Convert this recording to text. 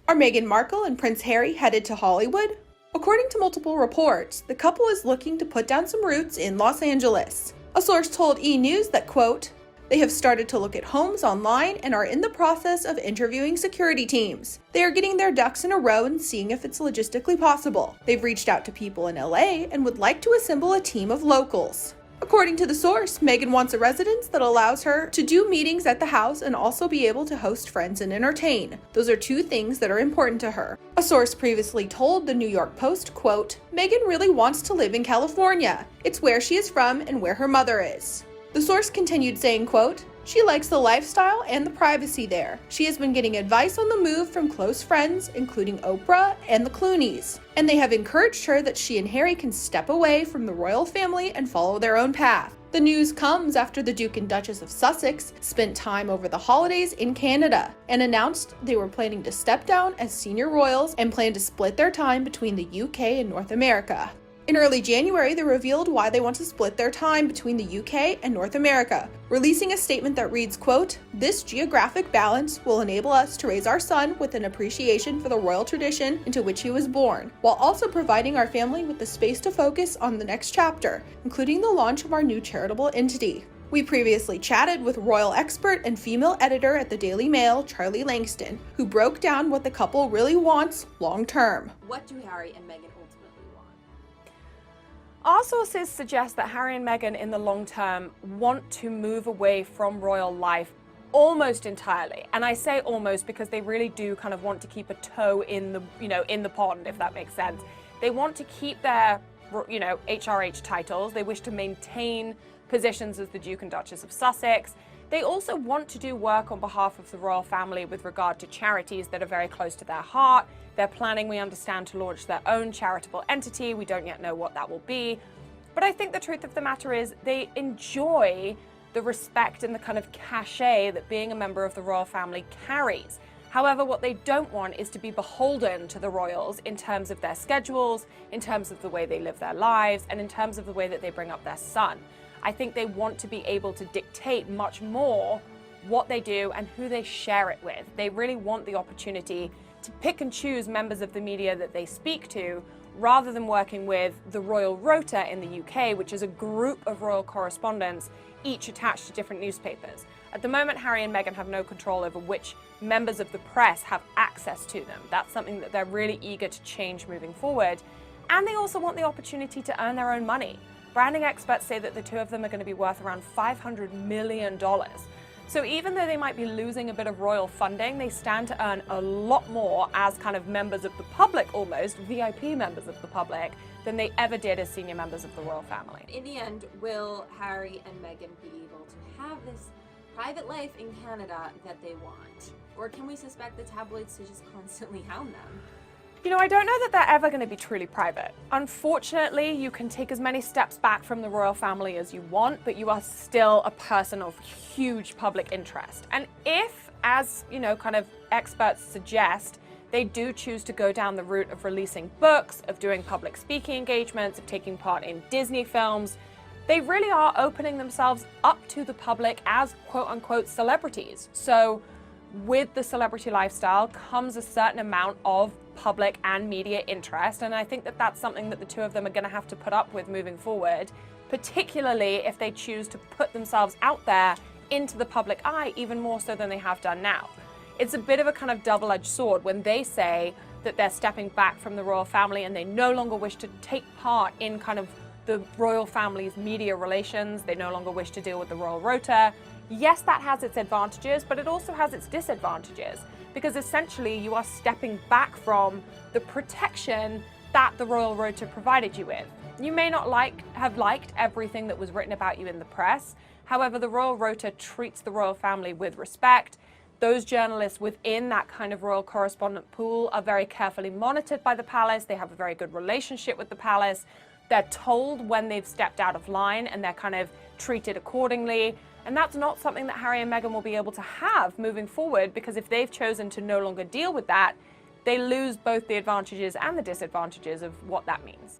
Are Meghan Markle and Prince Harry headed to Hollywood? According to multiple reports, the couple is looking to put down some roots in Los Angeles. A source told E! News that, quote, "They have started to look at homes online and are in the process of interviewing security teams. They are getting their ducks in a row and seeing if it's logistically possible. They've reached out to people in LA and would like to assemble a team of locals." According to the source, Meghan wants a residence that allows her to do meetings at the house and also be able to host friends and entertain. Those are two things that are important to her. A source previously told the New York Post, quote, "Meghan really wants to live in California. It's where she is from and where her mother is." The source continued saying, quote, "She likes the lifestyle and the privacy there. She has been getting advice on the move from close friends, including Oprah and the Clooneys, and they have encouraged her that she and Harry can step away from the royal family and follow their own path." The news comes after the Duke and Duchess of Sussex spent time over the holidays in Canada and announced they were planning to step down as senior royals and plan to split their time between the UK and North America. In early January, they revealed why they want to split their time between the UK and North America, releasing a statement that reads, quote, "This geographic balance will enable us to raise our son with an appreciation for the royal tradition into which he was born, while also providing our family with the space to focus on the next chapter, including the launch of our new charitable entity." We previously chatted with royal expert and female editor at the Daily Mail, Charlie Langston, who broke down what the couple really wants long term. What do Harry and Meghan ultimately want? Our sources suggest that Harry and Meghan in the long term want to move away from royal life almost entirely. And I say almost because they really do kind of want to keep a toe in the, in the pond, if that makes sense. They want to keep their, HRH titles. They wish to maintain positions as the Duke and Duchess of Sussex. They also want to do work on behalf of the royal family with regard to charities that are very close to their heart. They're planning, we understand, to launch their own charitable entity. We don't yet know what that will be. But I think the truth of the matter is they enjoy the respect and the kind of cachet that being a member of the royal family carries. However, what they don't want is to be beholden to the royals in terms of their schedules, in terms of the way they live their lives, and in terms of the way that they bring up their son. I think they want to be able to dictate much more what they do and who they share it with. They really want the opportunity to pick and choose members of the media that they speak to, rather than working with the Royal Rota in the UK, which is a group of royal correspondents, each attached to different newspapers. At the moment, Harry and Meghan have no control over which members of the press have access to them. That's something that they're really eager to change moving forward. And they also want the opportunity to earn their own money. Branding experts say that the two of them are going to be worth around $500 million. So even though they might be losing a bit of royal funding, they stand to earn a lot more as kind of members of the public, almost VIP members of the public, than they ever did as senior members of the royal family. In the end, will Harry and Meghan be able to have this private life in Canada that they want? Or can we suspect the tabloids to just constantly hound them? I don't know that they're ever going to be truly private. Unfortunately, you can take as many steps back from the royal family as you want, but you are still a person of huge public interest. And if, as, kind of experts suggest, they do choose to go down the route of releasing books, of doing public speaking engagements, of taking part in Disney films, they really are opening themselves up to the public as quote-unquote celebrities. So with the celebrity lifestyle comes a certain amount of public and media interest, and I think that that's something that the two of them are going to have to put up with moving forward, particularly if they choose to put themselves out there into the public eye even more so than they have done now. It's a bit of a kind of double-edged sword when they say that they're stepping back from the royal family and they no longer wish to take part in kind of the royal family's media relations. They no longer wish to deal with the royal rota. Yes, that has its advantages, but it also has its disadvantages, because essentially you are stepping back from the protection that the royal rota provided you with. You may not have liked everything that was written about you in the press. However, the royal rota treats the royal family with respect. Those journalists within that kind of royal correspondent pool are very carefully monitored by the palace. They have a very good relationship with the palace. They're told when they've stepped out of line and they're kind of treated accordingly. And that's not something that Harry and Meghan will be able to have moving forward, because if they've chosen to no longer deal with that, they lose both the advantages and the disadvantages of what that means.